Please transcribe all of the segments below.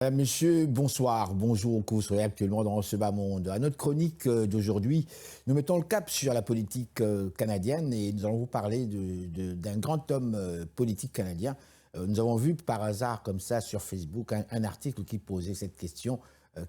Monsieur, bonsoir, bonjour, que vous soyez actuellement dans ce bas monde. À notre chronique d'aujourd'hui, nous mettons le cap sur la politique canadienne et nous allons vous parler d'un grand homme politique canadien. Nous avons vu par hasard comme ça sur Facebook un article qui posait cette question.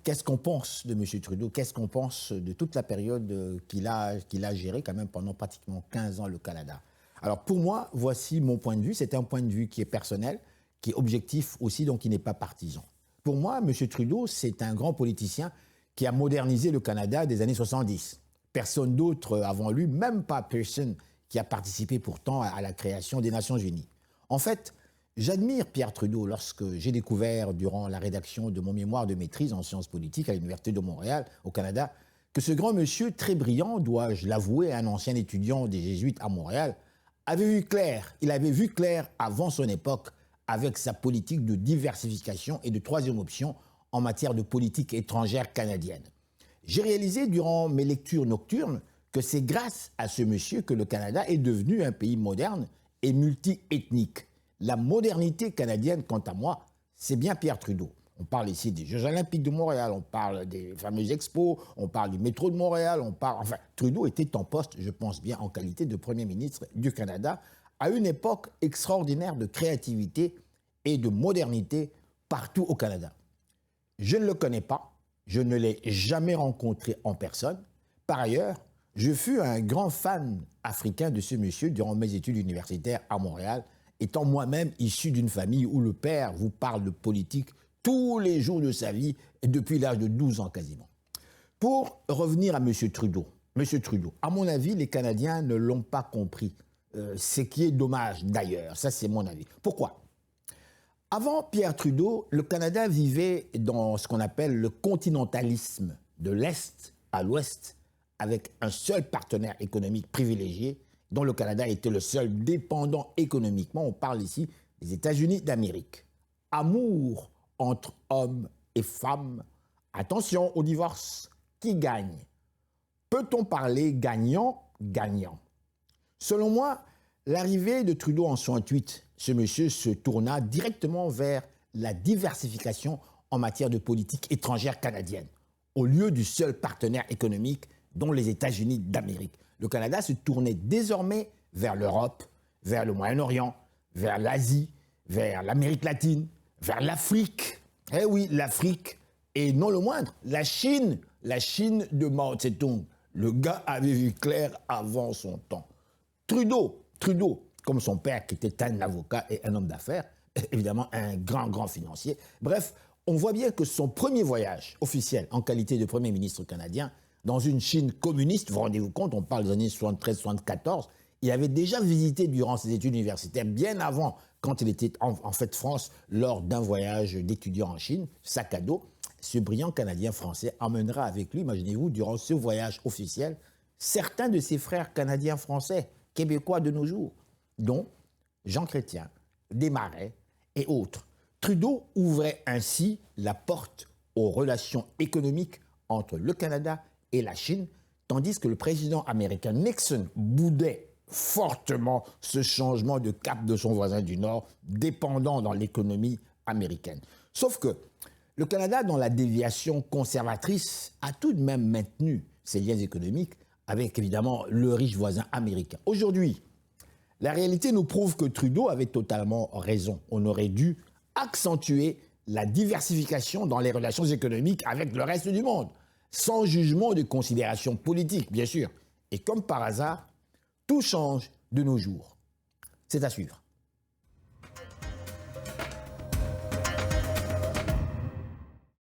Qu'est-ce qu'on pense de M. Trudeau? Qu'est-ce qu'on pense de toute la période qu'il a gérée quand même pendant pratiquement 15 ans le Canada? Alors pour moi, voici mon point de vue. C'est un point de vue qui est personnel, qui est objectif aussi, donc qui n'est pas partisan. Pour moi, M. Trudeau, c'est un grand politicien qui a modernisé le Canada des années 70. Personne d'autre avant lui, même pas Pearson, qui a participé pourtant à la création des Nations Unies. En fait, j'admire Pierre Trudeau lorsque j'ai découvert, durant la rédaction de mon mémoire de maîtrise en sciences politiques à l'Université de Montréal, au Canada, que ce grand monsieur très brillant, dois-je l'avouer, un ancien étudiant des Jésuites à Montréal, avait vu clair. Il avait vu clair avant son époque avec sa politique de diversification et de troisième option en matière de politique étrangère canadienne. J'ai réalisé durant mes lectures nocturnes que c'est grâce à ce monsieur que le Canada est devenu un pays moderne et multi-ethnique. La modernité canadienne, quant à moi, c'est bien Pierre Trudeau. On parle ici des Jeux Olympiques de Montréal, on parle des fameuses expos, on parle du métro de Montréal, Enfin, Trudeau était en poste, je pense bien, en qualité de Premier ministre du Canada, à une époque extraordinaire de créativité et de modernité partout au Canada. Je ne le connais pas, je ne l'ai jamais rencontré en personne. Par ailleurs, je fus un grand fan africain de ce monsieur durant mes études universitaires à Montréal, étant moi-même issu d'une famille où le père vous parle de politique tous les jours de sa vie, et depuis l'âge de 12 ans quasiment. Pour revenir à M. Trudeau, à mon avis, les Canadiens ne l'ont pas compris. Ce qui est dommage d'ailleurs, ça c'est mon avis. Pourquoi? Avant Pierre Trudeau, le Canada vivait dans ce qu'on appelle le continentalisme, de l'Est à l'Ouest, avec un seul partenaire économique privilégié, dont le Canada était le seul dépendant économiquement. On parle ici des États-Unis d'Amérique. Amour entre hommes et femmes. Attention au divorce. Qui gagne? Peut-on parler gagnant-gagnant? Selon moi, l'arrivée de Trudeau en 68, ce monsieur se tourna directement vers la diversification en matière de politique étrangère canadienne, au lieu du seul partenaire économique dont les États-Unis d'Amérique. Le Canada se tournait désormais vers l'Europe, vers le Moyen-Orient, vers l'Asie, vers l'Amérique latine, vers l'Afrique. Eh oui, l'Afrique, et non le moindre, la Chine de Mao Tse-tung. Le gars avait vu clair avant son temps. Trudeau, comme son père qui était un avocat et un homme d'affaires, évidemment un grand financier. Bref, on voit bien que son premier voyage officiel en qualité de Premier ministre canadien dans une Chine communiste, vous rendez-vous compte, on parle des années 73-74, il avait déjà visité durant ses études universitaires, bien avant, quand il était en fait France, lors d'un voyage d'étudiant en Chine, sac à dos. Ce brillant Canadien français emmènera avec lui, imaginez-vous, durant ce voyage officiel, certains de ses frères canadiens français, québécois de nos jours, dont Jean Chrétien, Desmarais et autres. Trudeau ouvrait ainsi la porte aux relations économiques entre le Canada et la Chine, tandis que le président américain Nixon boudait fortement ce changement de cap de son voisin du Nord, dépendant dans l'économie américaine. Sauf que le Canada, dans la déviation conservatrice, a tout de même maintenu ses liens économiques avec évidemment le riche voisin américain. Aujourd'hui, la réalité nous prouve que Trudeau avait totalement raison. On aurait dû accentuer la diversification dans les relations économiques avec le reste du monde, sans jugement de considération politique, bien sûr. Et comme par hasard, tout change de nos jours. C'est à suivre.